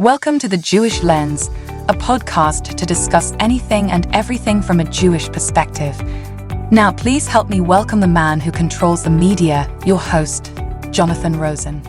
Welcome to The Jewish Lens, a podcast to discuss anything and everything from a Jewish perspective. Now, please help me welcome the man who controls the media, your host, Jonathan Rosen.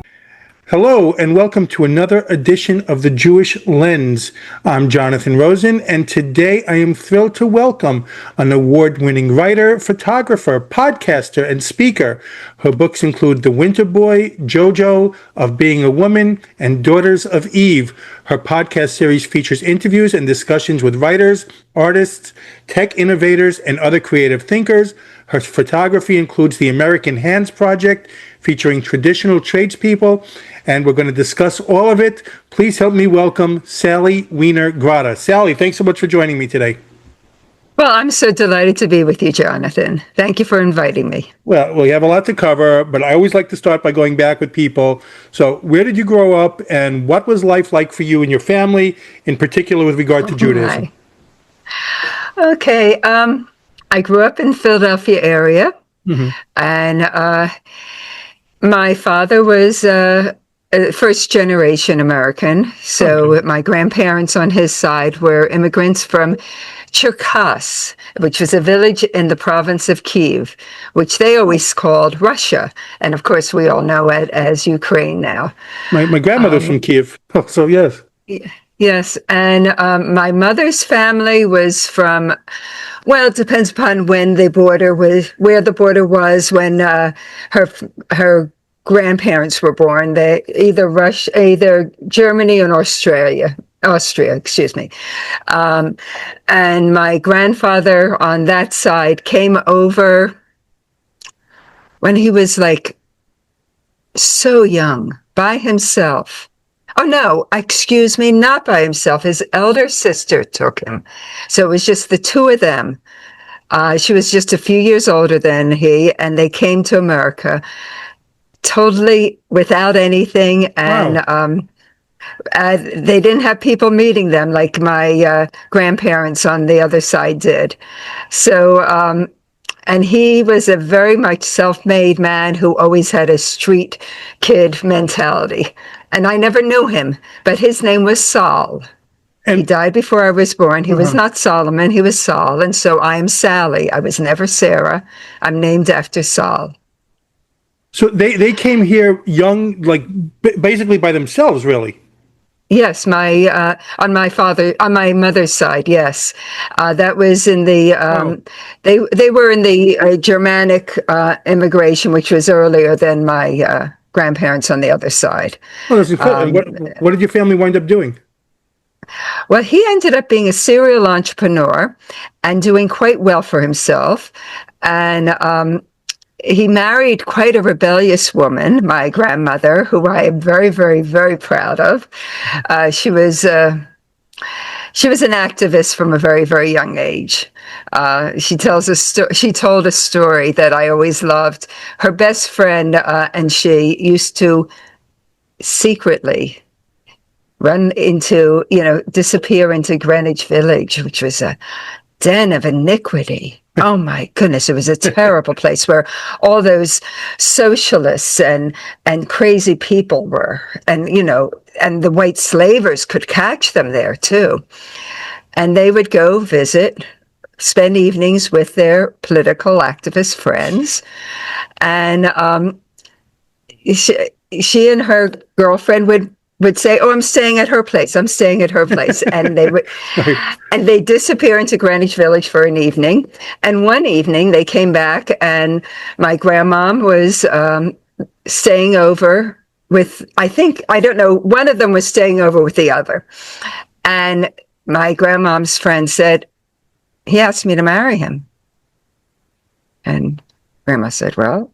Hello, and welcome to another edition of The Jewish Lens. I'm Jonathan Rosen, and today I am thrilled to welcome an award-winning writer, photographer, podcaster, and speaker. Her books include The Winter Boy, Jojo, Of Being a Woman, and Daughters of Eve. Her podcast series features interviews and discussions with writers, artists, tech innovators, and other creative thinkers. Her photography includes the American Hands Project, featuring traditional tradespeople, and we're going to discuss all of it. Please help me welcome Sally Wiener Grotta. Sally, thanks so much for joining me today. Well, I'm so delighted to be with you, Jonathan. Thank you for inviting me. Well, we have a lot to cover, but I always like to start by going back with people. So where did you grow up, and what was life like for you and your family, in particular with regard to Judaism? Okay, I grew up in Philadelphia area, and my father was first-generation American, so my grandparents on his side were immigrants from Cherkass, which was a village in the province of Kiev, which they always called Russia, and of course we all know it as Ukraine now. My grandmother's from Kiev, so yes. Yes, and my mother's family was from, well, it depends upon when the border was, where the border was when her grandparents were born. They either Germany or Austria, excuse me. And my grandfather on that side came over when he was like so young, by himself. Oh, no, excuse me, not by himself. His elder sister took him. So it was just the two of them. She was just a few years older than he, and they came to America totally without anything. And Wow. They didn't have people meeting them like my grandparents on the other side did. So, and he was a very much self-made man who always had a street kid mentality. And I never knew him, but his name was Saul. And he died before I was born. He was not Solomon, he was Saul. And so I am Sally. I was never Sarah. I'm named after Saul. so they came here young, like basically by themselves, really. Yes, on my mother's side, yes. That was in the, they were in the Germanic immigration, which was earlier than my grandparents on the other side. Oh, that's incredible. What did your family wind up doing? Well, he ended up being a serial entrepreneur and doing quite well for himself. And he married quite a rebellious woman, my grandmother, who I am very, very, very proud of. She was an activist from a very, very young age. She told a story that I always loved. Her best friend and she used to secretly disappear into Greenwich Village, which was a den of iniquity. Oh my goodness, it was a terrible place where all those socialists and crazy people were, and the white slavers could catch them there too. And they would go visit, spend evenings with their political activist friends. And she and her girlfriend would say, "Oh, I'm staying at her place. I'm staying at her place." And they would, and they disappear into Greenwich Village for an evening. And one evening they came back, and my grandmom was staying over with, I don't know, one of them was staying over with the other. And my grandmom's friend said, "He asked me to marry him." And Grandma said, "Well,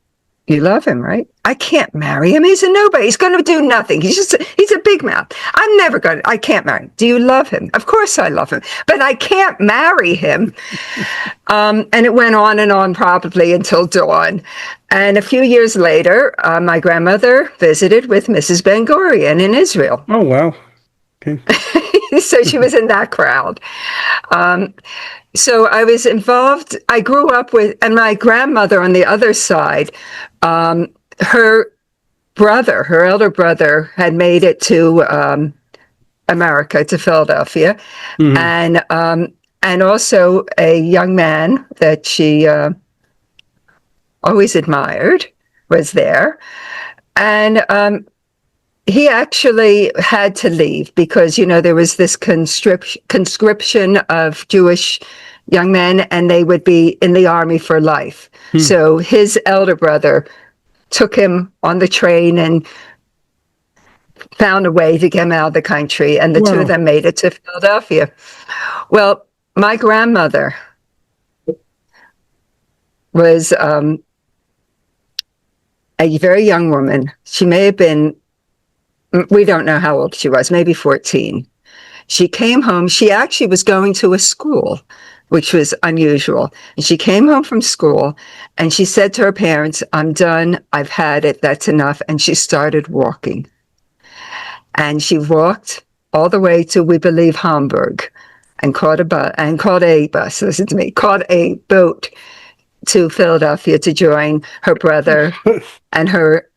you love him, right?" "I can't marry him. He's a nobody. He's going to do nothing. He's a big mouth. I can't marry him." "Do you love him?" "Of course I love him, but I can't marry him." And it went on and on probably until dawn. And a few years later, my grandmother visited with Mrs. Ben Gurion in Israel. Oh, wow. Okay. So she was in that crowd. So I was involved. I grew up with, and my grandmother on the other side, her elder brother, had made it to America, to Philadelphia, Mm-hmm. and also a young man that she always admired was there, and he actually had to leave because, there was this conscription of Jewish young men, and they would be in the army for life. So his elder brother took him on the train and found a way to get him out of the country, and the two of them made it to Philadelphia. Well, my grandmother was a very young woman. She may have been, we don't know how old she was, maybe 14. She came home. She actually was going to a school, which was unusual. And she came home from school and she said to her parents, "I'm done. I've had it. That's enough." And she started walking. And she walked all the way to, we believe, Hamburg, and caught a bus, listen to me, caught a boat to Philadelphia to join her brother and her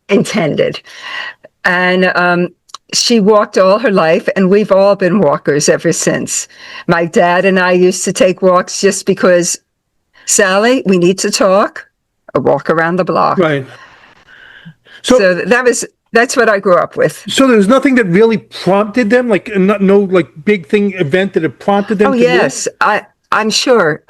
intended. And she walked all her life, and we've all been walkers ever since. My dad and I used to take walks just because, "Sally, we need to talk," a walk around the block. Right. So that's what I grew up with. So there's nothing that really prompted them, like no like big event that had prompted them. Oh, yes, I'm sure.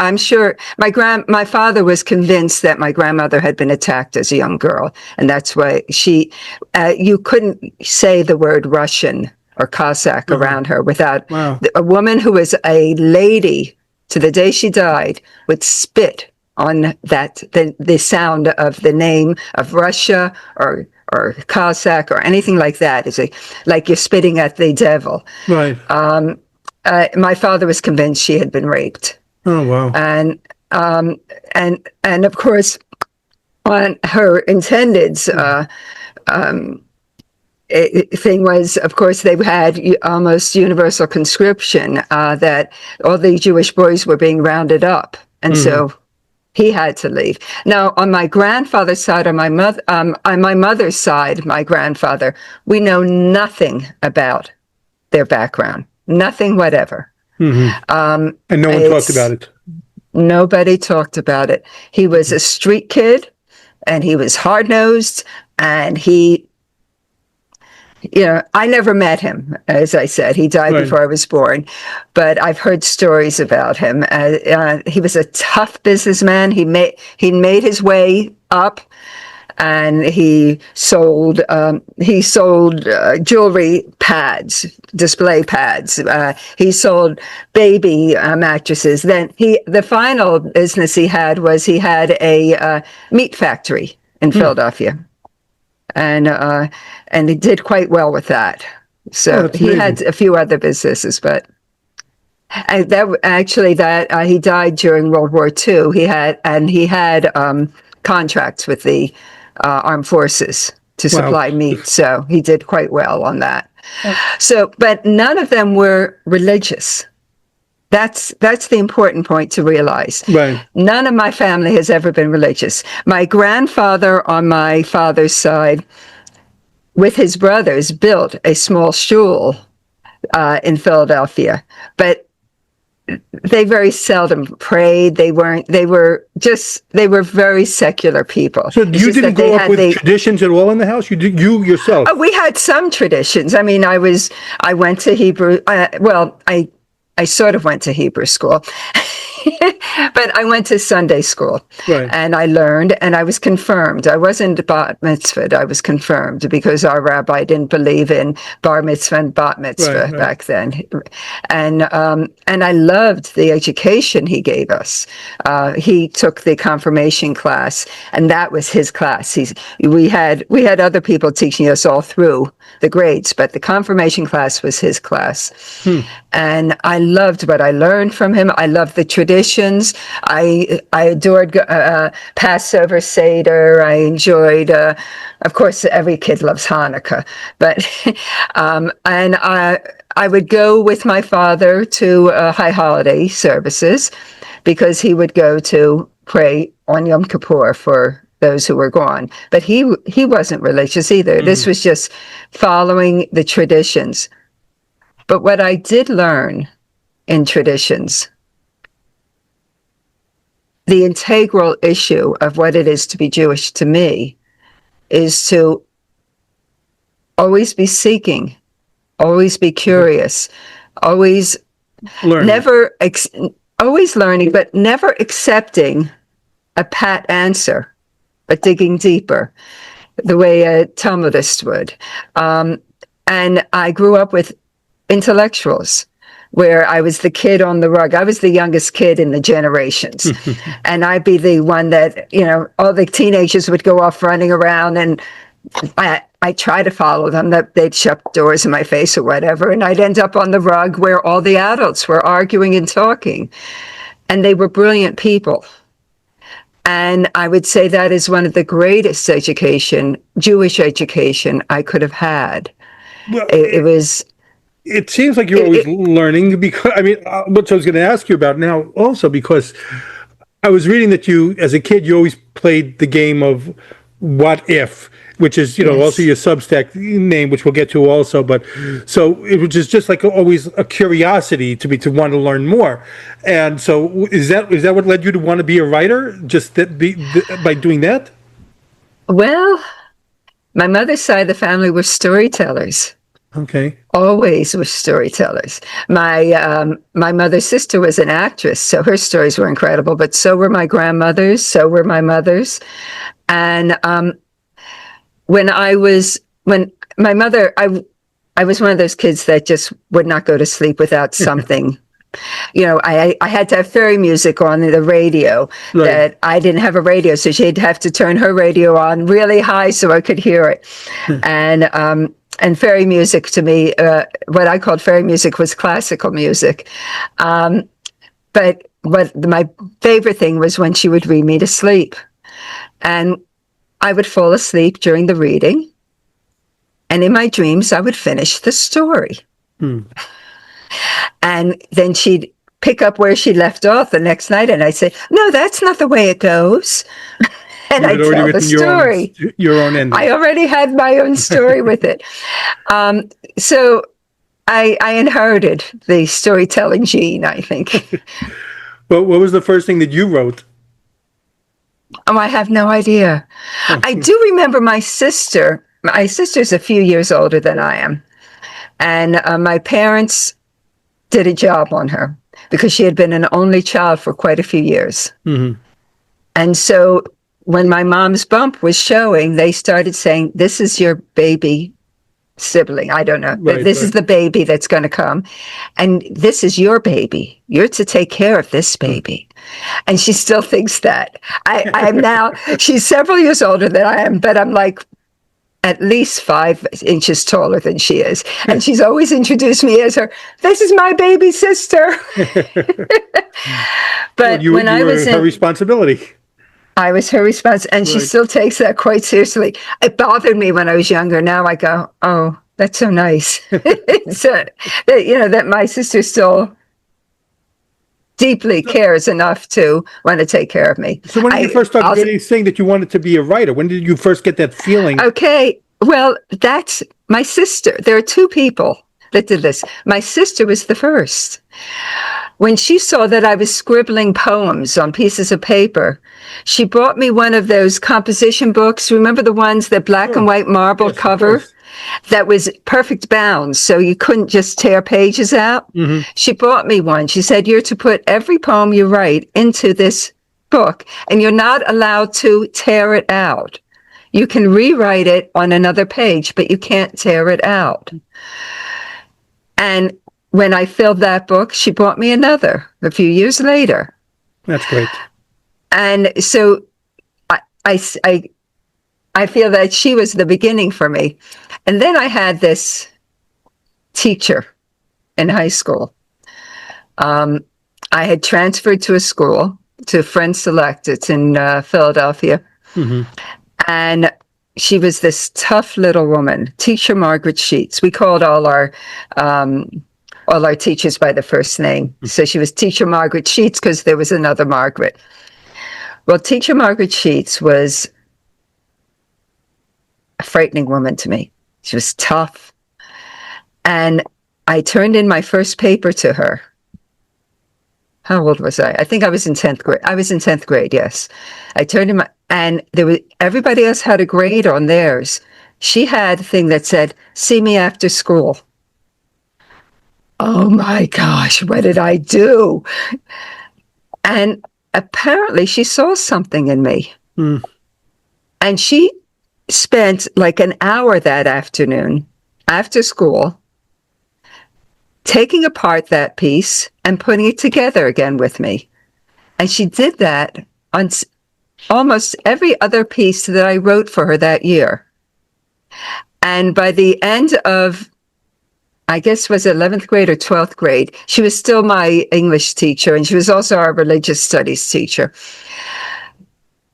My father was convinced that my grandmother had been attacked as a young girl, and that's why you couldn't say the word Russian or Cossack around her without a woman who was a lady to the day she died would spit on the sound of the name of Russia or Cossack or anything like that. It's like you're spitting at the devil. Right. My father was convinced she had been raped. Oh, wow. And of course, on her intended's thing was, of course, they had almost universal conscription, that all the Jewish boys were being rounded up. And so he had to leave. Now, on my grandfather's side, on my mother's side, my grandfather, we know nothing about their background, nothing whatever. And no one talked about it. Nobody talked about it. He was a street kid, and he was hard-nosed, and I never met him, as I said. He died before I was born, but I've heard stories about him. He was a tough businessman. He made his way up, and he sold jewelry pads, display pads. He sold baby mattresses. Then the final business he had was he had a meat factory in Philadelphia. And he did quite well with that. So he had a few other businesses, but he died during World War II. He had contracts with the armed forces to supply meat, so he did quite well on that. So, but none of them were religious. That's the important point to realize. Right. None of my family has ever been religious. My grandfather on my father's side, with his brothers, built a small shul in Philadelphia, but they very seldom prayed. They were very secular people. So you didn't grow up with traditions at all in the house? You yourself? Oh, we had some traditions. I mean, I went to Hebrew. I sort of went to Hebrew school, but I went to Sunday school, and I learned, and I was confirmed. I wasn't bat mitzvahed. I was confirmed because our rabbi didn't believe in bar mitzvah and bat mitzvah back then. And I loved the education he gave us. He took the confirmation class, and that was his class. We had other people teaching us all through the grades, but the confirmation class was his class. And I loved what I learned from him. I loved the traditions. I adored Passover Seder. I enjoyed, of course, every kid loves Hanukkah, but and I would go with my father to high holiday services because he would go to pray on Yom Kippur for those who were gone. But he wasn't religious either. This was just following the traditions. But what I did learn in traditions, the integral issue of what it is to be Jewish to me is to always be seeking, always be curious, always learning. always learning, but never accepting a pat answer, but digging deeper, the way a Talmudist would. And I grew up with intellectuals, where I was the kid on the rug. I was the youngest kid in the generations. And I'd be the one that, all the teenagers would go off running around, and I try to follow them, that they'd shut doors in my face or whatever. And I'd end up on the rug where all the adults were arguing and talking. And they were brilliant people. And I would say that is one of the greatest Jewish education I could have had. Well, it was... It seems like you're always learning, because, what I was going to ask you about now also, because I was reading that you, as a kid, you always played the game of what if, which is, also your Substack name, which we'll get to also. But so it was just like always a curiosity to want to learn more. And so is that what led you to want to be a writer? Just by doing that? Well, my mother's side of the family were storytellers. Okay. Always were storytellers. My mother's sister was an actress, so her stories were incredible, but so were my grandmother's, so were my mother's. And when my mother, I was one of those kids that just would not go to sleep without something. I had to have fairy music on the radio. Right. That I didn't have a radio, so she'd have to turn her radio on really high so I could hear it. And fairy music to me, what I called fairy music was classical music. But my favorite thing was when she would read me to sleep. And I would fall asleep during the reading. And in my dreams, I would finish the story. And then she'd pick up where she left off the next night. And I'd say, no, that's not the way it goes. And I tell the story. Your own ending. I already had my own story with it. So I inherited the storytelling gene, I think. But what was the first thing that you wrote? Oh, I have no idea. I do remember my sister. My sister's a few years older than I am. And my parents did a job on her because she had been an only child for quite a few years. Mm-hmm. And so when my mom's bump was showing, they started saying, this is your baby sibling. I don't know. Right, this is the baby that's going to come. And this is your baby. You're to take care of this baby. And she still thinks that. I'm now, she's several years older than I am, but I'm like at least 5 inches taller than she is. And she's always introduced me as this is my baby sister. But when I was her responsibility. I was her response, and she still takes that quite seriously. It bothered me when I was younger. Now I go, oh, that's so nice. So, that my sister still deeply cares enough to want to take care of me. So when did you first start saying that you wanted to be a writer? When did you first get that feeling? Okay, well, that's my sister. There are 2 people that did this. My sister was the first. When she saw that I was scribbling poems on pieces of paper, she brought me one of those composition books. Remember the ones, that black and white marble cover? That was perfect bound, so you couldn't just tear pages out. Mm-hmm. She brought me one. She said, you're to put every poem you write into this book, and you're not allowed to tear it out. You can rewrite it on another page, but you can't tear it out. And when I filled that book, she bought me another a few years later. That's great. And so I feel that she was the beginning for me. And then I had this teacher in high school. I had transferred to a school, to Friends Select. It's in Philadelphia. Mm-hmm. And she was this tough little woman, Teacher Margaret Sheets. We called all our teachers by the first name. So she was Teacher Margaret Sheets because there was another Margaret. Well, Teacher Margaret Sheets was a frightening woman to me. She was tough. And I turned in my first paper to her. How old was I? I think I was in 10th grade. I was in 10th grade, yes. I turned in and everybody else had a grade on theirs. She had a thing that said, "See me after school." Oh my gosh, what did I do? And apparently she saw something in me. And she spent like an hour that afternoon after school taking apart that piece and putting it together again with me. And she did that on almost every other piece that I wrote for her that year. And by the end of, I guess was 11th grade or 12th grade, she was still my English teacher, and she was also our religious studies teacher.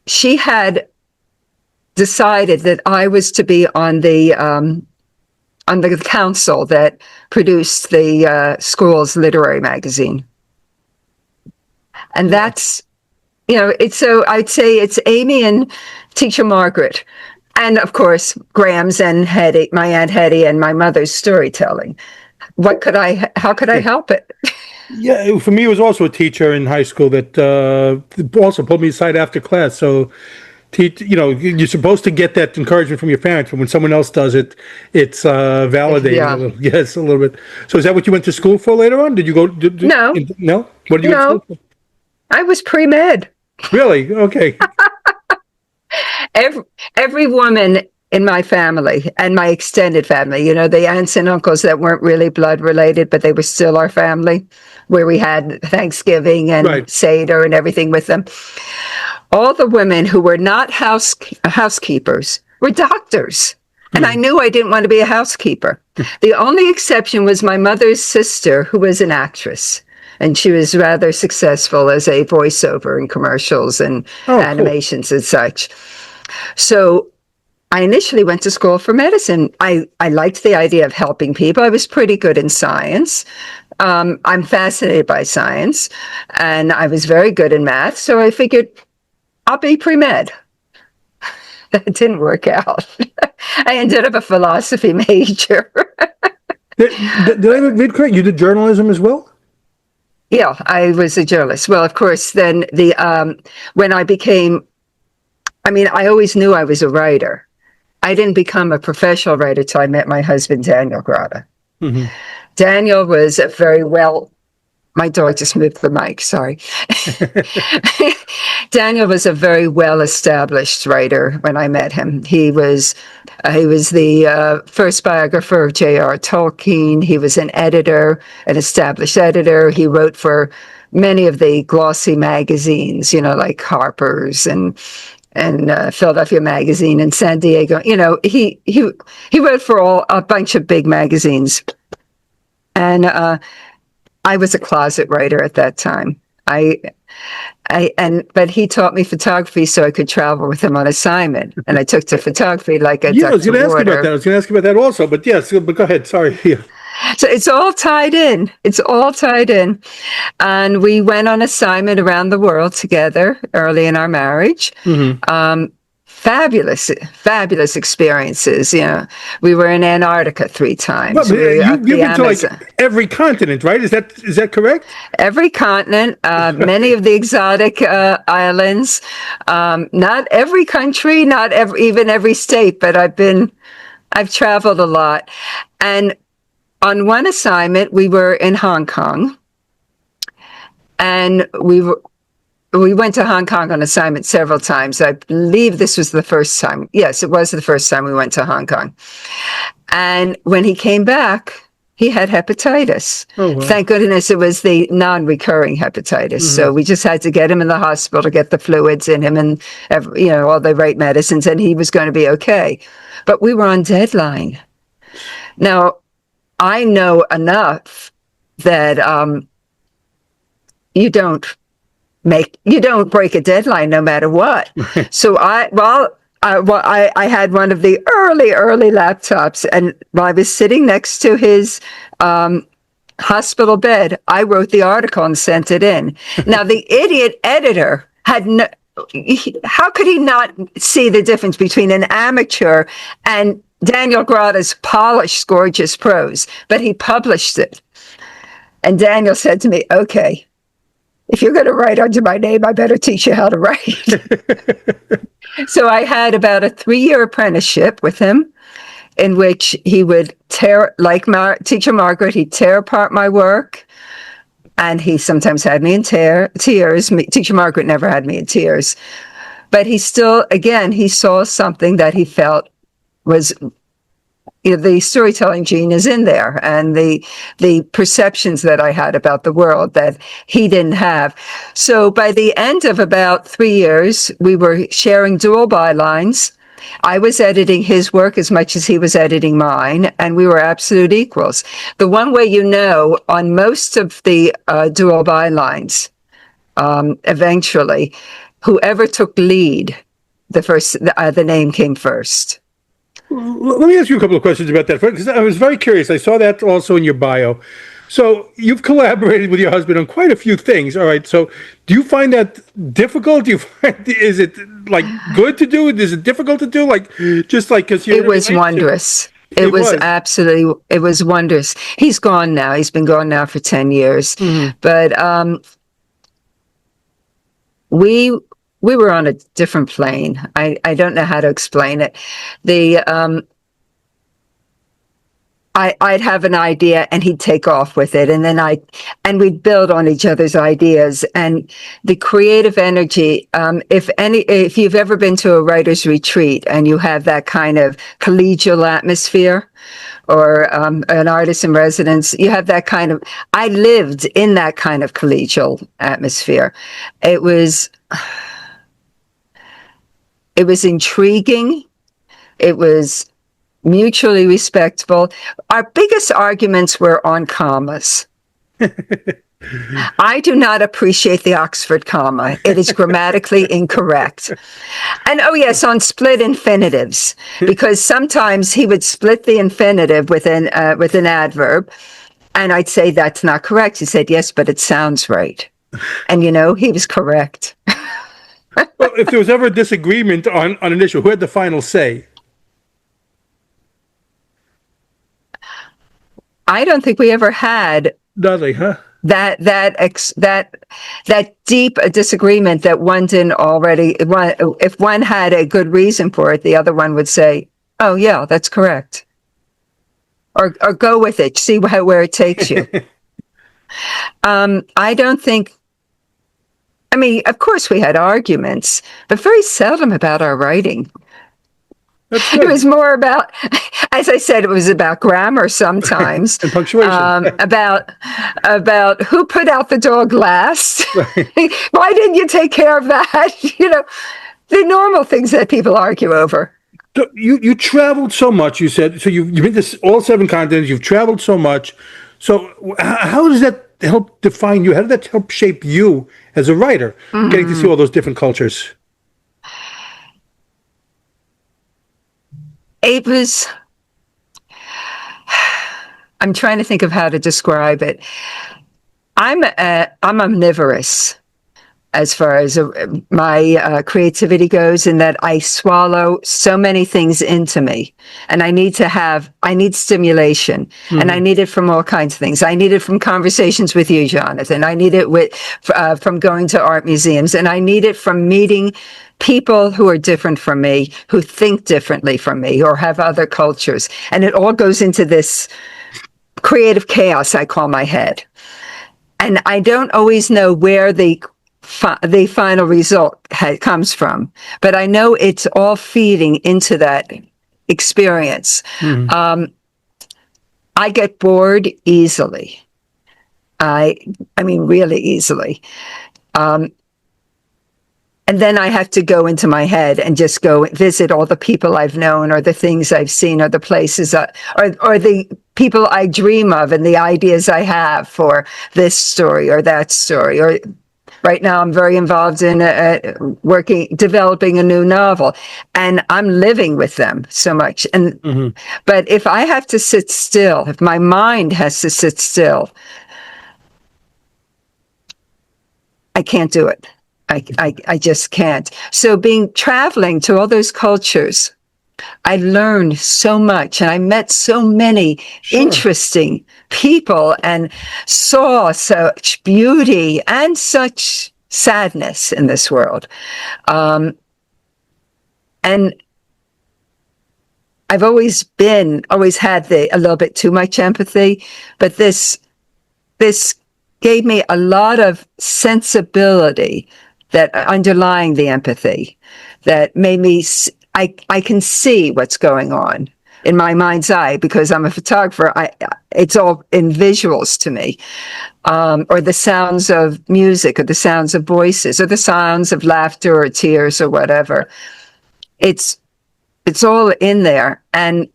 She had decided that I was to be on the council that produced the school's literary magazine. And that's, so I'd say it's Amy and teacher Margaret. And of course, Graham's and Hetty, my Aunt Hetty, and my mother's storytelling. How could I help it? Yeah, for me, it was also a teacher in high school that also pulled me aside after class. So, you're supposed to get that encouragement from your parents, but when someone else does it, it's validating. Yeah. Yes, a little bit. So is that what you went to school for later on? Did you go? No. No? What did you go to school for? I was pre-med. Really? Okay. Every woman in my family and my extended family, the aunts and uncles that weren't really blood related, but they were still our family, where we had Thanksgiving and Seder and everything with them. All the women who were not housekeepers were doctors. And I knew I didn't want to be a housekeeper. The only exception was my mother's sister, who was an actress. And she was rather successful as a voiceover in commercials and animations and such. So I initially went to school for medicine. I liked the idea of helping people. I was pretty good in science. I'm fascinated by science. And I was very good in math. So I figured I'll be pre-med. That didn't work out. I ended up a philosophy major. Did I read correct? You did journalism as well? Yeah, I was a journalist. Well, of course, then when I became, I always knew I was a writer. I didn't become a professional writer till I met my husband, Daniel Grotta. Mm-hmm. Daniel was my dog just moved the mic, sorry. Daniel was a very well-established writer when I met him. He was the first biographer of J.R. Tolkien. He was an established editor. He wrote for many of the glossy magazines, like Harper's and Philadelphia Magazine and San Diego. He wrote for a bunch of big magazines. And I was a closet writer at that time. But he taught me photography so I could travel with him on assignment. And I took to photography like a duck to water. I was going to ask you about that. I was going to ask you about that also. But yes, but go ahead. Sorry. Yeah. So it's all tied in. And we went on assignment around the world together early in our marriage. Mm-hmm. Fabulous experiences. We were in Antarctica 3 times. Well, you've been to like every continent, right? Is that correct? Every continent, many of the exotic islands. Not every country, even every state, but I've traveled a lot. And on one assignment, we were in Hong Kong, and we went to Hong Kong on assignment several times. I believe this was the first time. Yes, it was the first time we went to Hong Kong. And when he came back, he had hepatitis. Oh, wow. Thank goodness it was the non-recurring hepatitis. Mm-hmm. So we just had to get him in the hospital to get the fluids in him and, all the right medicines, and he was going to be okay. But we were on deadline. Now, I know enough that you don't break a deadline no matter what. So I had one of the early laptops, and while I was sitting next to his hospital bed, I wrote the article and sent it in. Now the idiot editor how could he not see the difference between an amateur and Daniel Grotta's polished, gorgeous prose? But he published it. And Daniel said to me, okay, if you're going to write under my name, I better teach you how to write. So I had about a 3-year apprenticeship with him, in which he would tear, like Teacher Margaret, he'd tear apart my work. And he sometimes had me in tears. Teacher Margaret never had me in tears. But he still, again, he saw something that he felt was, the storytelling gene is in there, and the perceptions that I had about the world that he didn't have. So by the end of about 3 years, we were sharing dual bylines. I was editing his work as much as he was editing mine, and we were absolute equals. The one way on most of the dual bylines, eventually, whoever took lead, the name came first. Let me ask you a couple of questions about that, because I was very curious. I saw that also in your bio. So you've collaborated with your husband on quite a few things. All right. So do you find that difficult? Is it like good to do? Is it difficult to do? Because it was wondrous. It was wondrous. He's gone now. He's been gone now for 10 years. Mm-hmm. But we were on a different plane. I don't know how to explain it. I'd have an idea and he'd take off with it, and we'd build on each other's ideas, and the creative energy. If you've ever been to a writer's retreat and you have that kind of collegial atmosphere, or an artist in residence, you have that kind of. I lived in that kind of collegial atmosphere. It was intriguing. It was mutually respectful. Our biggest arguments were on commas. I do not appreciate the Oxford comma. It is grammatically incorrect. And on split infinitives, because sometimes he would split the infinitive with an adverb, and I'd say that's not correct. He said, yes, but it sounds right. And he was correct. Well, if there was ever a disagreement on an issue, who had the final say? I don't think we ever had Dudley, huh? That deep a disagreement that one didn't already. If one had a good reason for it, the other one would say, "Oh yeah, that's correct," or go with it. See where it takes you. I don't think. I mean, of course, we had arguments, but very seldom about our writing. It was more about, as I said, it was about grammar sometimes. And punctuation. About who put out the dog last. Right. Why didn't you take care of that? The normal things that people argue over. So you traveled so much, you said. So you've been to all 7 continents. You've traveled so much. So how does that help define you? How did that help shape you as a writer, getting to see all those different cultures? It was, I'm trying to think of how to describe it. I'm omnivorous as far as my creativity goes, in that I swallow so many things into me, and I need stimulation, and I need it from all kinds of things. I need it from conversations with you, Jonathan. I need it from going to art museums, and I need it from meeting people who are different from me, who think differently from me, or have other cultures. And it all goes into this creative chaos I call my head. And I don't always know where the final result comes from, but I know it's all feeding into that experience. I get bored easily. I mean, really easily. And then I have to go into my head and just go visit all the people I've known, or the things I've seen, or the places, or the people I dream of, and the ideas I have for this story or that story. Or right now, I'm very involved in developing a new novel, and I'm living with them so much. And but if I have to sit still, if my mind has to sit still, I can't do it. I just can't. So traveling to all those cultures, I learned so much, and I met so many interesting people and saw such beauty and such sadness in this world. And I've always had a little bit too much empathy, but this gave me a lot of sensibility that underlying the empathy that made me, I can see what's going on in my mind's eye because I'm a photographer. It's all in visuals to me, or the sounds of music, or the sounds of voices, or the sounds of laughter or tears or whatever. It's all in there, and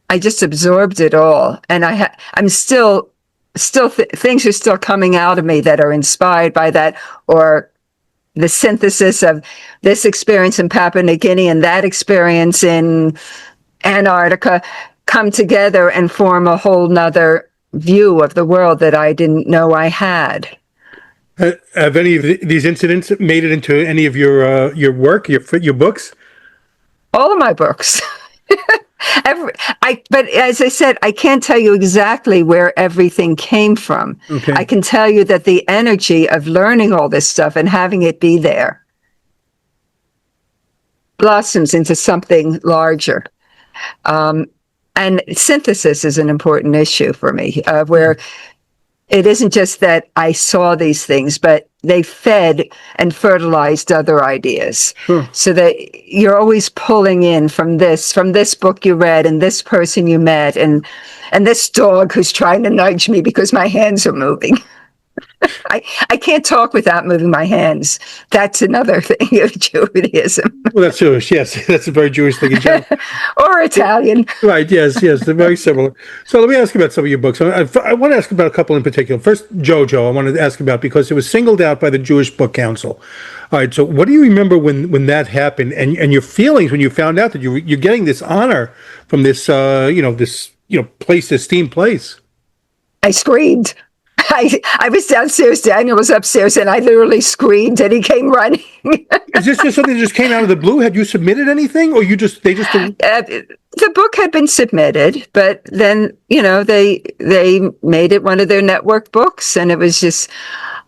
I just absorbed it all. And I'm still things are still coming out of me that are inspired by that, or the synthesis of this experience in Papua New Guinea and that experience in Antarctica come together and form a whole nother view of the world that I didn't know I had. Have any of these incidents made it into any of your work, your books? All of my books. But as I said, I can't tell you exactly where everything came from. Okay. I can tell you that the energy of learning all this stuff and having it be there blossoms into something larger. And synthesis is an important issue for me, where it isn't just that I saw these things, but they fed and fertilized other ideas. Sure. So that you're always pulling in from this book you read, and this person you met, and this dog who's trying to nudge me because my hands are moving. I can't talk without moving my hands. That's another thing of Judaism. Well, that's Jewish. Yes, that's a very Jewish thing in general. Or Italian. Right. Yes. They're very similar. So let me ask you about some of your books. I want to ask about a couple in particular. First, Jojo, I wanted to ask about because it was singled out by the Jewish Book Council. All right. So what do you remember when that happened, and your feelings when you found out that you're getting this honor from this place, this esteemed place? I screamed. I was downstairs, Daniel was upstairs, and I literally screamed, and he came running. Is this just something that just came out of the blue? Had you submitted anything, or they just the book had been submitted, but then they made it one of their network books, and it was just,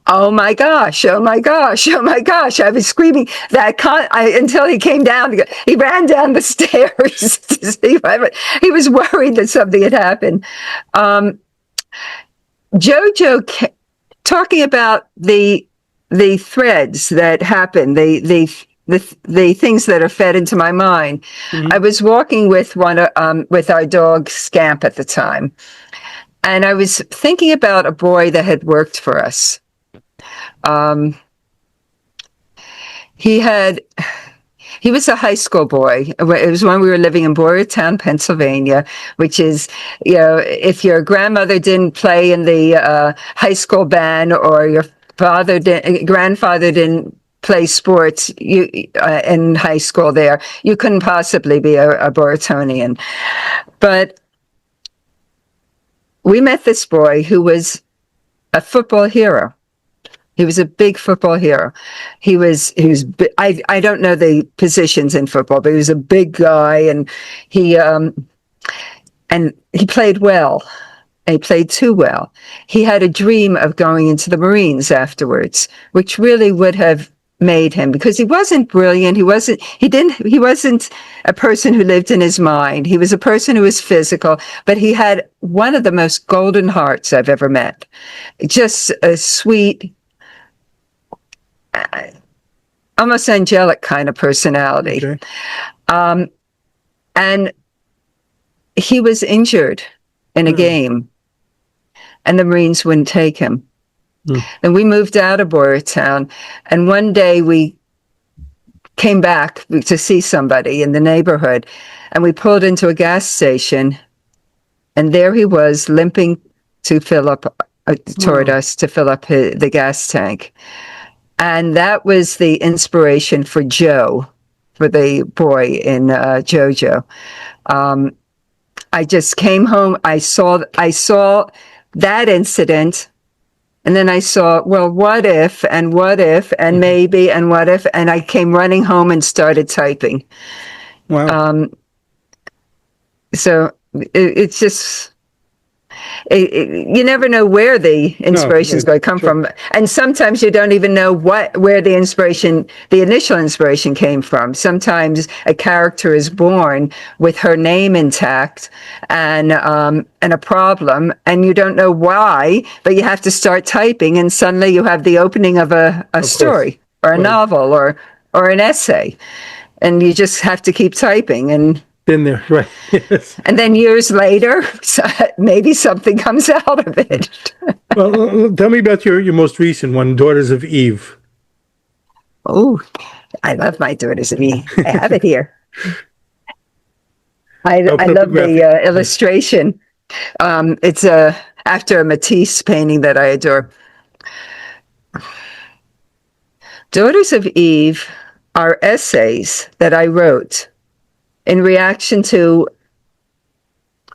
oh my gosh, oh my gosh, oh my gosh! I was screaming until he came down. He ran down the stairs to see. He was worried that something had happened. Jojo, talking about the threads that happen, the things that are fed into my mind. Mm-hmm. I was walking with with our dog Scamp at the time, and I was thinking about a boy that had worked for us. He was a high school boy. It was when we were living in Boyertown, Pennsylvania, which is, if your grandmother didn't play in the high school band, or your grandfather didn't play sports in high school there, you couldn't possibly be a Boyertonian. But we met this boy who was a football hero. He was a big football hero. He was. I don't know the positions in football, but he was a big guy, and he played well. He played too well. He had a dream of going into the Marines afterwards, which really would have made him, because he wasn't brilliant. He wasn't a person who lived in his mind. He was a person who was physical, but he had one of the most golden hearts I've ever met. Just a sweet, almost angelic kind of personality. Okay. And he was injured in a game, and the Marines wouldn't take him. And we moved out of Boyertown, and one day we came back to see somebody in the neighborhood, and we pulled into a gas station, and there he was limping to fill up toward us to fill up the gas tank. And that was the inspiration for Joe, for the boy in Jojo. I just came home. I saw that incident And then I saw, well, what if, and maybe, and what if, and I came running home and started typing. Wow. So it's just, you never know where the inspiration is going to come from, and sometimes you don't even know where the initial inspiration came from. Sometimes a character is born with her name intact and a problem, and you don't know why, but you have to start typing, and suddenly you have the opening of a story or a novel or an essay, and you just have to keep typing and. Been there, right? Yes. And then years later, maybe something comes out of it. Well, tell me about your most recent one, Daughters of Eve. Oh, I love my Daughters of Eve. I have it here. I love the illustration. It's after a Matisse painting that I adore. Daughters of Eve are essays that I wrote in reaction to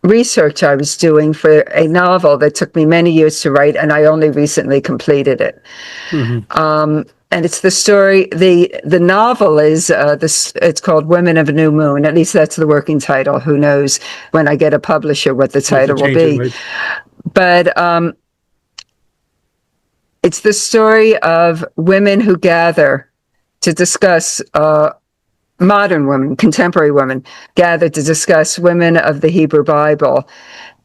research I was doing for a novel that took me many years to write, and I only recently completed it. And it's the story. The novel is it's called Women of a New Moon. At least that's the working title. Who knows when I get a publisher what the title will be? Right. But it's the story of women who gather to discuss. Modern women, contemporary women, gathered to discuss women of the Hebrew Bible.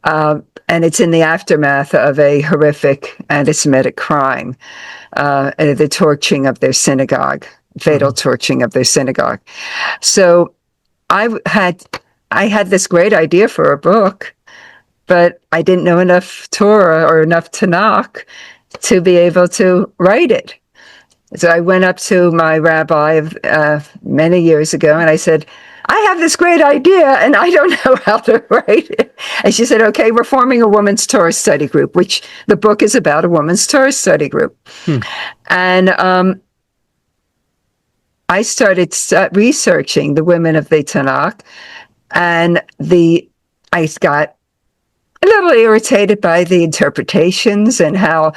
And it's in the aftermath of a horrific anti-Semitic crime, the torching of their synagogue, fatal torching of their synagogue. So I had this great idea for a book, but I didn't know enough Torah or enough Tanakh to be able to write it. So I went up to my rabbi many years ago, and I said, I have this great idea, and I don't know how to write it. And she said, okay, we're forming a women's Torah study group, which the book is about, a women's Torah study group. And I started researching the women of the Tanakh, and I got a little irritated by the interpretations and how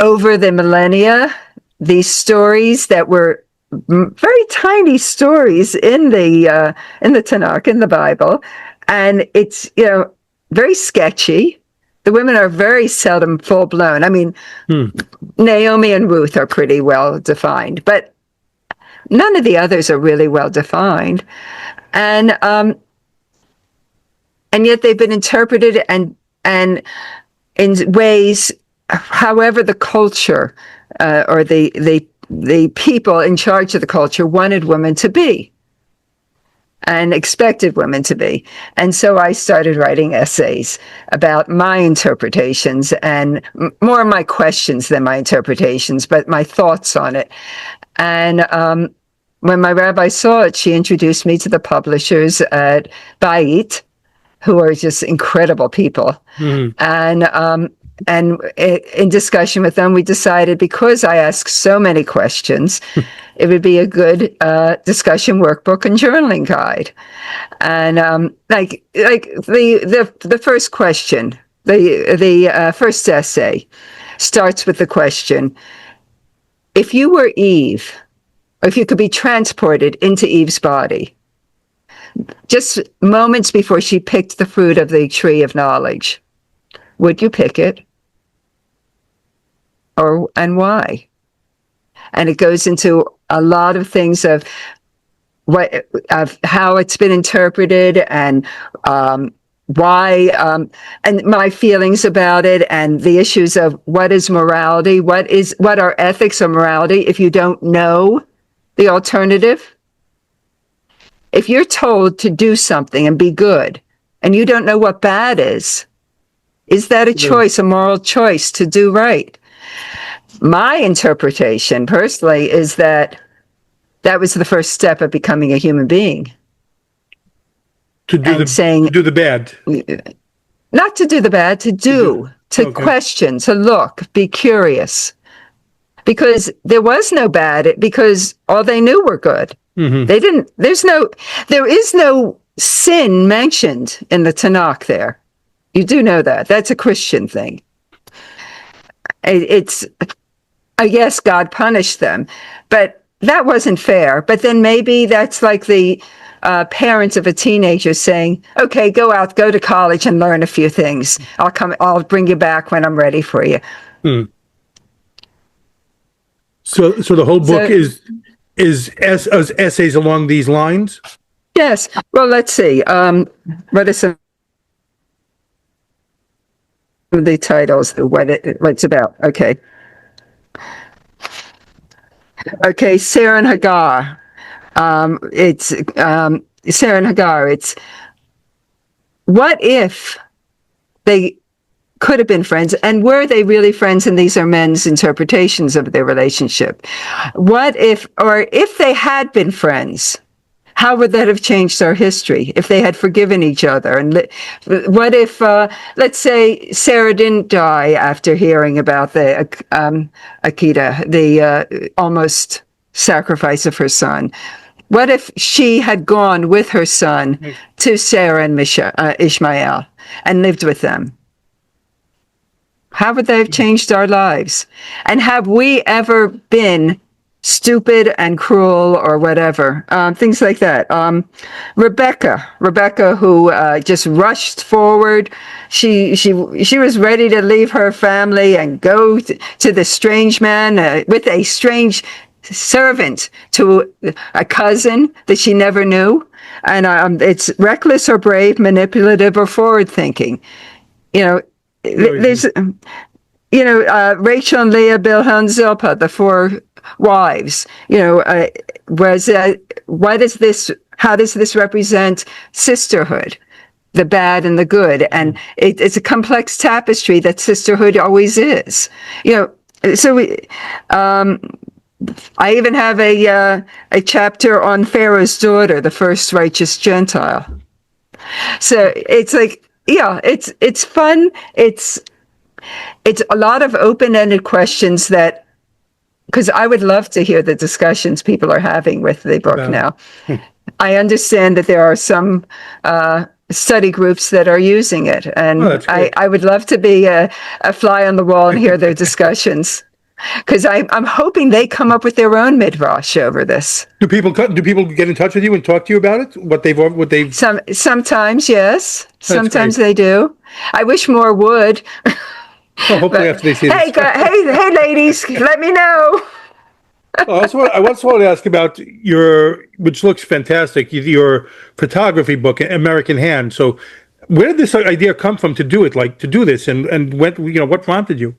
over the millennia, these stories that were very tiny stories in the Tanakh, in the Bible, and it's very sketchy. The women are very seldom full blown. I mean, Naomi and Ruth are pretty well defined, but none of the others are really well defined, and yet they've been interpreted and in ways. However, the culture or the people in charge of the culture wanted women to be and expected women to be. And so I started writing essays about my interpretations and more my questions than my interpretations, but my thoughts on it. And when my rabbi saw it, she introduced me to the publishers at Bait, who are just incredible people. And in discussion with them, we decided, because I asked so many questions, it would be a good discussion workbook and journaling guide. And like the first question, the first essay starts with the question: if you were Eve, or if you could be transported into Eve's body, just moments before she picked the fruit of the tree of knowledge, would you pick it? And why? And it goes into a lot of things of how it's been interpreted and why, and my feelings about it, and the issues of what is morality, what are ethics or morality if you don't know the alternative. If you're told to do something and be good, and you don't know what bad is that a choice, a moral choice to do right? My interpretation, personally, is that was the first step of becoming a human being. To do the bad. Not to do the bad, to question, to look, be curious. Because there was no bad, because all they knew were good. They didn't, there is no sin mentioned in the Tanakh there. You do know that. That's a Christian thing. It's, I guess God punished them, but that wasn't fair. But then maybe that's like the parents of a teenager saying, okay, go to college and learn a few things. I'll bring you back when I'm ready for you. So the whole book So- is essays along these lines. Yes. Well, let's see. What are some of the titles? What it's about? Okay. Okay. Sarah and Hagar. It's Sarah and Hagar. It's what if they could have been friends, and were they really friends? And these are men's interpretations of their relationship. What if, or if they had been friends? How would that have changed our history if they had forgiven each other? And what if, let's say, Sarah didn't die after hearing about the Akita, the almost sacrifice of her son? What if she had gone with her son to Sarah and Ishmael and lived with them? How would they have changed our lives? And have we ever been stupid and cruel or whatever? Things like that. Rebecca, who just rushed forward. She was ready to leave her family and go to the strange man with a strange servant to a cousin that she never knew. And it's reckless or brave, manipulative or forward thinking. There's, Rachel and Leah, Bilhah and Zilpah, the four wives. What is this? How does this represent sisterhood, the bad and the good? And it's a complex tapestry that sisterhood always is. So I even have a chapter on Pharaoh's daughter, the first righteous Gentile. So it's like, yeah, it's fun. It's a lot of open-ended questions that, because I would love to hear the discussions people are having with the book now. I understand that there are some study groups that are using it, and I would love to be a fly on the wall and hear their discussions. Because I'm hoping they come up with their own midrash over this. Do people get in touch with you and talk to you about it? What they've Sometimes, yes. Sometimes great. they do. I wish more would. Well, hopefully after they see this. Hey, ladies, let me know. I also wanted to ask about which looks fantastic, your photography book, American Hand. So, where did this idea come from to do it, to do this, and what prompted you?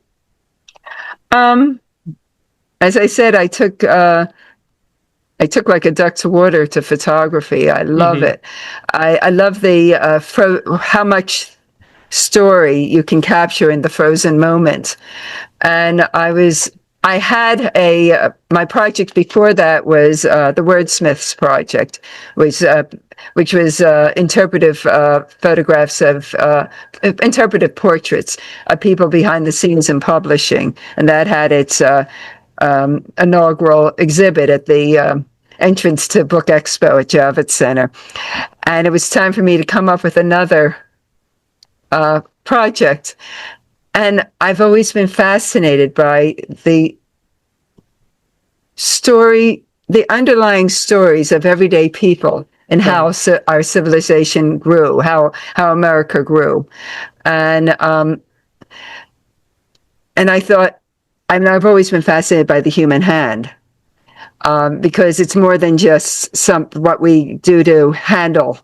As I said, I took like a duck to water to photography. I love it. I love how much story you can capture in the frozen moment. And I had my project before that was the Wordsmiths project, which was interpretive photographs of interpretive portraits of people behind the scenes in publishing, and that had its inaugural exhibit at the entrance to Book Expo at Javits Center. And it was time for me to come up with another project. And I've always been fascinated by the underlying stories of everyday people and how our civilization grew, how America grew. And I thought, I've always been fascinated by the human hand, because it's more than just what we do to handle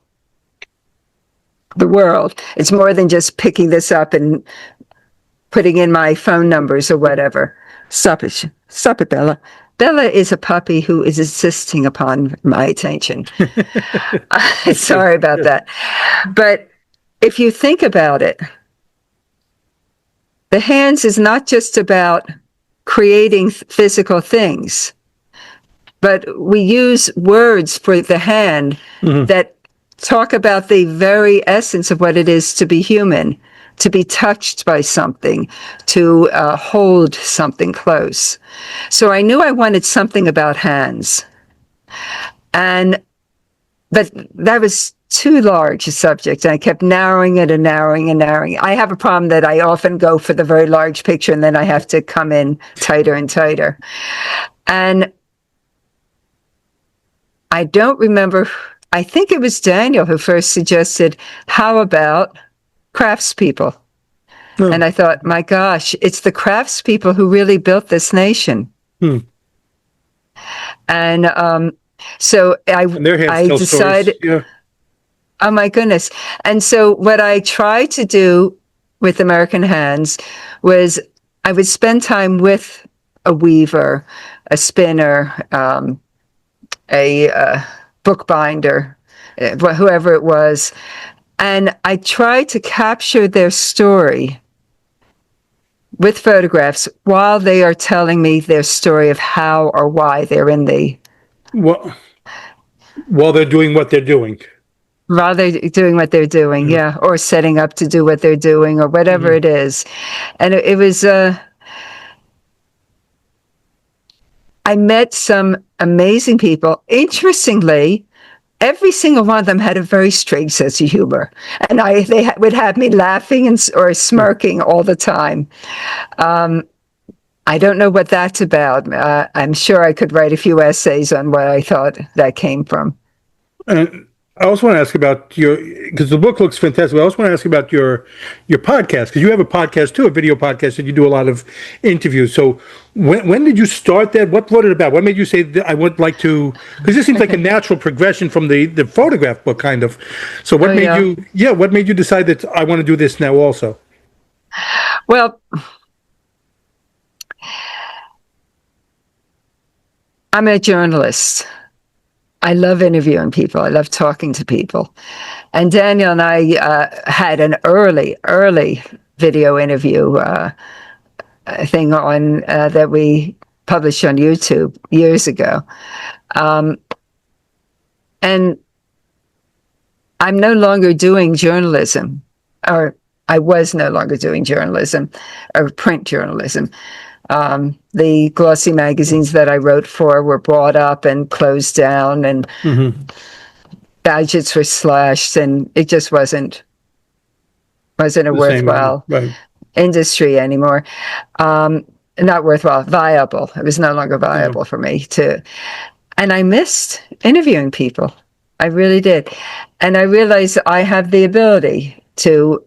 the world. It's more than just picking this up and putting in my phone numbers or whatever. Stop it, Bella. Bella is a puppy who is insisting upon my attention. Sorry about that. But if you think about it, the hands is not just about creating physical things, but we use words for the hand that talk about the very essence of what it is to be human, to be touched by something, to hold something close. So I knew I wanted something about hands. But that was too large a subject. And I kept narrowing it and narrowing and narrowing. I have a problem that I often go for the very large picture and then I have to come in tighter and tighter. And I don't remember, I think it was Daniel who first suggested, how about craftspeople? Oh. And I thought, my gosh, it's the craftspeople who really built this nation. And so I decided, oh my goodness. And so what I tried to do with American Hands was I would spend time with a weaver, a spinner, a bookbinder, whoever it was. And I tried to capture their story with photographs while they are telling me their story of how or why they're in the... While they're doing what they're doing. While they're doing what they're doing, yeah. Or setting up to do what they're doing or whatever it is. And it was... I met some amazing people. Interestingly, every single one of them had a very strange sense of humor, and they would have me laughing or smirking all the time. I don't know what that's about. I'm sure I could write a few essays on what I thought that came from. I also want to ask about because the book looks fantastic. I also want to ask about your podcast, because you have a podcast too, a video podcast, and you do a lot of interviews. So when did you start that? What brought it about? What made you say that I would like to? Because this seems like a natural progression from the photograph book, kind of. So what made you? Yeah, what made you decide that I want to do this now also? Well, I'm a journalist. I love interviewing people. I love talking to people. And Daniel and I had an early video interview thing on that we published on YouTube years ago. And I'm no longer doing journalism, or I was no longer doing journalism, or print journalism. The glossy magazines that I wrote for were bought up and closed down, and budgets were slashed, and it just wasn't a worthwhile industry anymore. Not worthwhile, viable. It was no longer viable for me and I missed interviewing people. I really did. And I realized I have the ability to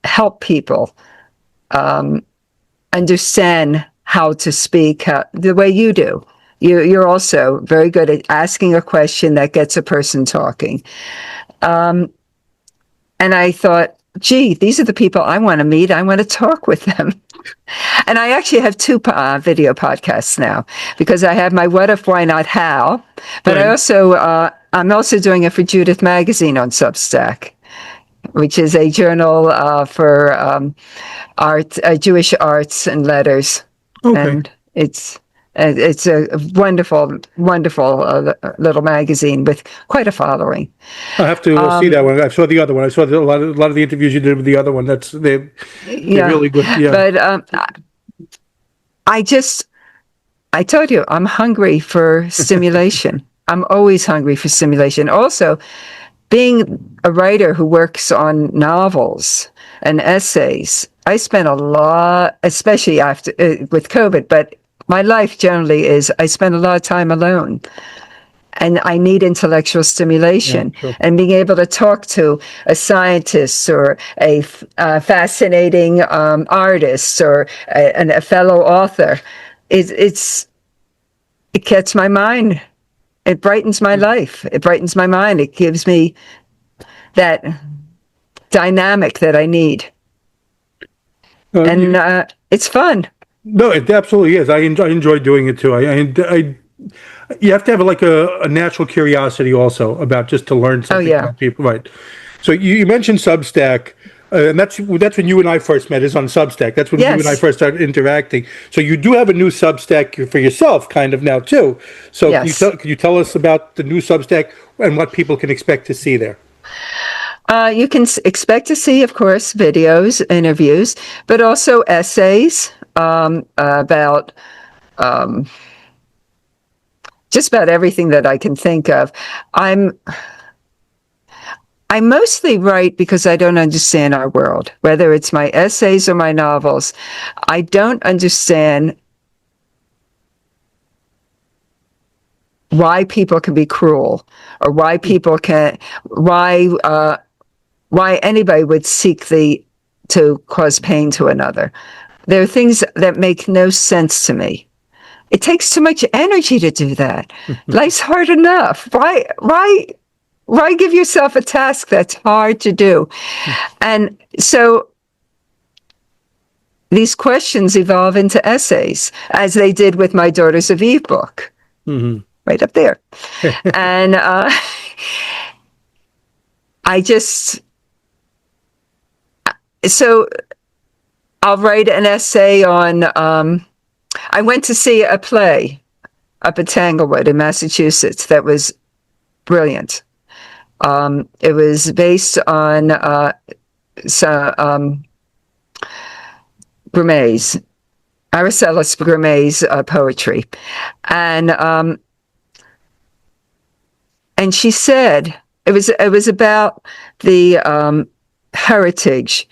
help people understand how to speak the way you do. You're also very good at asking a question that gets a person talking. And I thought, gee, these are the people I want to meet. I want to talk with them. And I actually have two video podcasts now, because I have my What If, Why Not, How, but I'm also doing it for Judith Magazine on Substack, which is a journal for art, Jewish arts and letters. Okay. And it's a wonderful little magazine with quite a following. I have to see that one. I saw the other one. I saw a lot of the interviews you did with the other one. They're really good. Yeah. But I told you, I'm hungry for stimulation. I'm always hungry for stimulation. Also, being a writer who works on novels and essays, I spent a lot, especially after with COVID, but my life generally is I spend a lot of time alone, and I need intellectual stimulation. Yeah, sure. And being able to talk to a scientist or a fascinating artist or a fellow author, it gets my mind. It brightens my life. It brightens my mind. It gives me that dynamic that I need. And it's fun. No, it absolutely is. I enjoy doing it too. You have to have like a natural curiosity also about just to learn something about people, right? So you mentioned Substack, and that's when you and I first met, is on Substack. That's when you and I first started interacting. So you do have a new Substack for yourself, kind of now too. So can you tell us about the new Substack and what people can expect to see there? You can expect to see, of course, videos, interviews, but also essays about just about everything that I can think of. I I mostly write because I don't understand our world, whether it's my essays or my novels. I don't understand why people can be cruel, or why people can, why anybody would seek to cause pain to another. There are things that make no sense to me. It takes too much energy to do that. Life's hard enough. Why give yourself a task that's hard to do? And so these questions evolve into essays, as they did with my Daughters of Eve book, right up there. And so I'll write an essay on, I went to see a play up at Tanglewood in Massachusetts that was brilliant. It was based on Grimet's, Araceli Grimet's poetry. And she said, it was about the heritage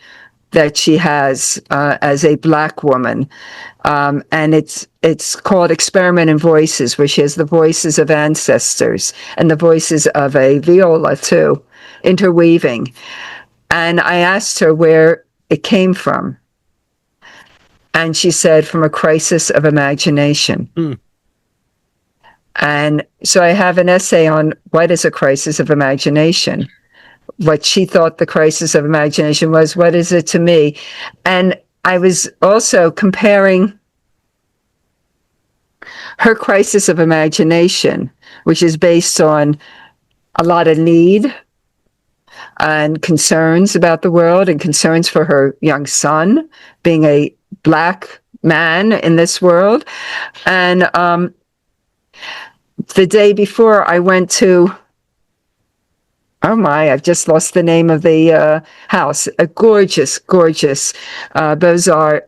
that she has as a Black woman. And it's called Experiment in Voices, where she has the voices of ancestors and the voices of a viola too, interweaving. And I asked her where it came from. And she said, from a crisis of imagination. And so I have an essay on what is a crisis of imagination. What she thought the crisis of imagination was, what is it to me? And I was also comparing her crisis of imagination, which is based on a lot of need and concerns about the world and concerns for her young son, being a Black man in this world. And the day before I went to, oh my, I've just lost the name of the house. A gorgeous, gorgeous Art Deco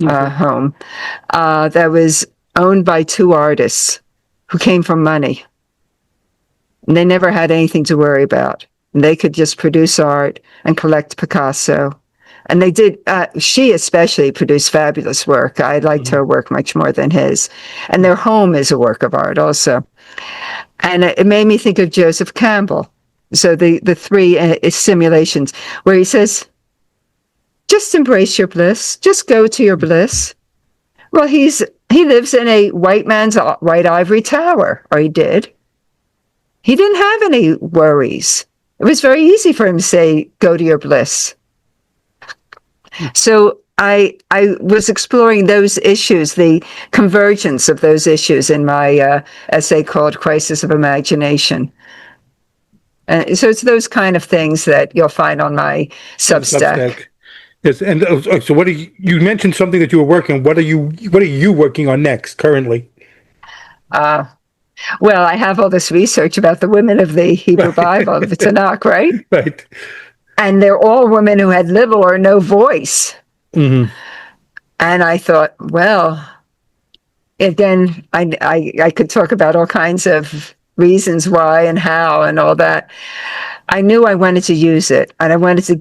home that was owned by two artists who came from money. And they never had anything to worry about. And they could just produce art and collect Picasso. And they did, she especially produced fabulous work. I liked her work much more than his. And their home is a work of art also. And it made me think of Joseph Campbell. So the three simulations where he says, just embrace your bliss. Just go to your bliss. Well, he lives in a white man's white ivory tower, or he did. He didn't have any worries. It was very easy for him to say, go to your bliss. So I was exploring those issues, the convergence of those issues in my essay called Crisis of Imagination. So it's those kind of things that you'll find on my Substack. Yes, and so what you mentioned something that you were working on. What are you working on next currently? Well, I have all this research about the women of the Hebrew Bible, the Tanakh, right? Right. And they're all women who had little or no voice. And I thought, well, again, I could talk about all kinds of reasons why and how and all that. I knew I wanted to use it, and I wanted to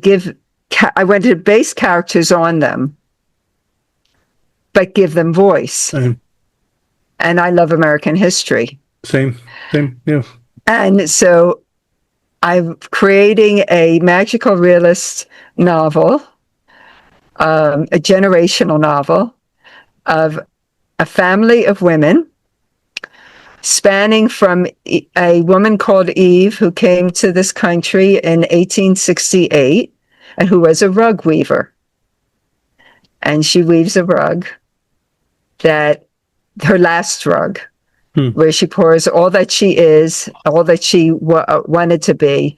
base characters on them, but give them voice. And I love American history. Same, yeah. And so I'm creating a magical realist novel, a generational novel of a family of women spanning from a woman called Eve who came to this country in 1868 and who was a rug weaver. And she weaves a rug that, her last rug, where she pours all that she is, all that she wanted to be,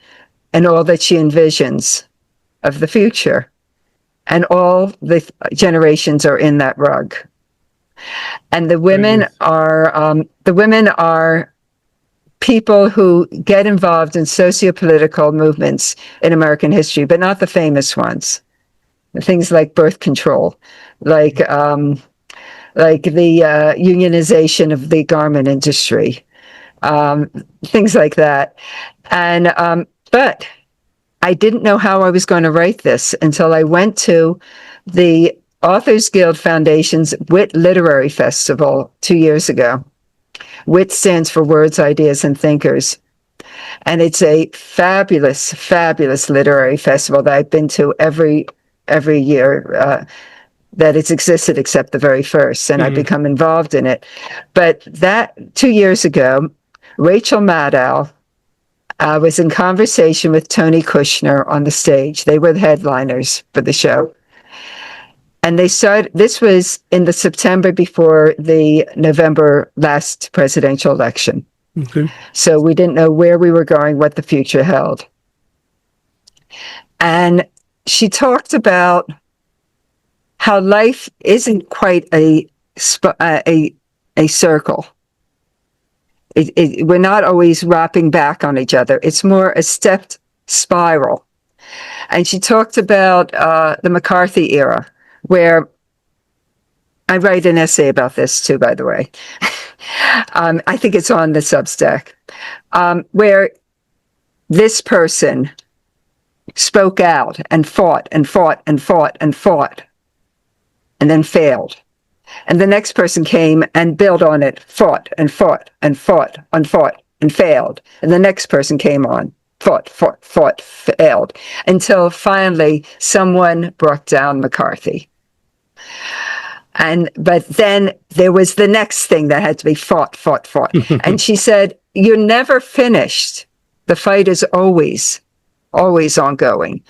and all that she envisions of the future. And all the generations are in that rug. And the women are people who get involved in socio-political movements in American history, but not the famous ones. Things like birth control, like the unionization of the garment industry, things like that. And but I didn't know how I was going to write this until I went to the Authors Guild Foundation's Wit Literary Festival 2 years ago. WIT stands for Words, Ideas, and Thinkers. And it's a fabulous, fabulous literary festival that I've been to every year that it's existed except the very first, and I've become involved in it. But that 2 years ago, Rachel Maddow was in conversation with Tony Kushner on the stage. They were the headliners for the show. And they started, this was in the September before the November last presidential election. Okay. So we didn't know where we were going, what the future held. And she talked about how life isn't quite a circle. We're not always wrapping back on each other. It's more a stepped spiral. And she talked about the McCarthy era, where I write an essay about this too, by the way. I think it's on the Substack, where this person spoke out and fought and fought and fought and fought, and then failed. And the next person came and built on it, fought and fought and fought and fought and failed. And the next person came on, fought, failed, until finally someone brought down McCarthy. But then there was the next thing that had to be fought. And she said, you're never finished. The fight is always ongoing.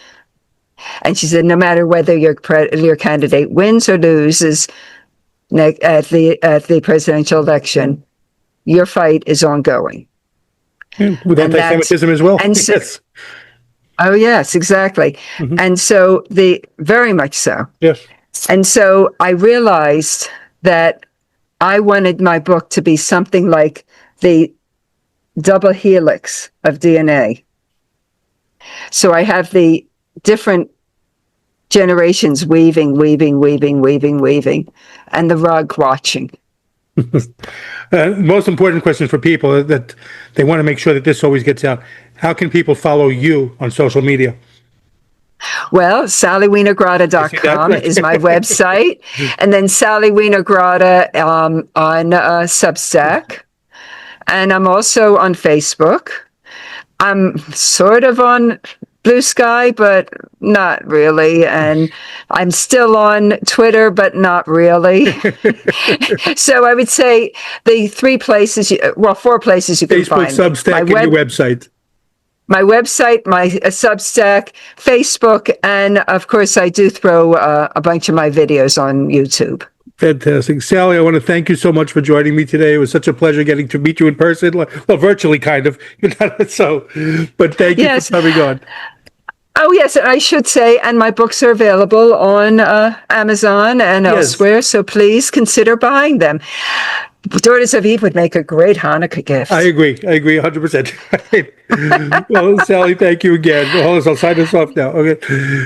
And she said, no matter whether your candidate wins or loses at the presidential election, your fight is ongoing. With anti-Semitism as well. And so, yes. Oh, yes, exactly. Mm-hmm. And so very much so. Yes. And so I realized that I wanted my book to be something like the double helix of DNA. So I have the different generations weaving, and the rug watching. Most important question for people that they want to make sure that this always gets out. How can people follow you on social media? Well, SallyWienerGrotta.com is my website. And then Sally Wiener Grotta on Substack. And I'm also on Facebook. I'm sort of on Blue Sky, but not really. And I'm still on Twitter, but not really. So I would say the 4 places you can Facebook, find. Substack, and your website. My website, my Substack, Facebook, and of course I do throw a bunch of my videos on YouTube. Fantastic. Sally, I want to thank you so much for joining me today. It was such a pleasure getting to meet you in person. Well, virtually, kind of. But thank you for coming on. Oh, yes, I should say, and my books are available on Amazon and elsewhere, so please consider buying them. Daughters of Eve would make a great Hanukkah gift. I agree 100%. Well, Sally, thank you again. I'll sign us off now. Okay.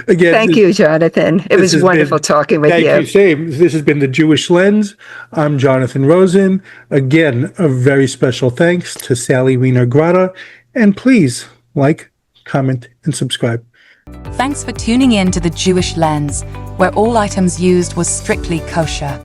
Again, thank you, Jonathan. It was wonderful talking with you. Thank you. Same. This has been The Jewish Lens. I'm Jonathan Rosen. Again, a very special thanks to Sally Wiener Grotta. And please like, comment, and subscribe. Thanks for tuning in to The Jewish Lens, where all items used was strictly kosher.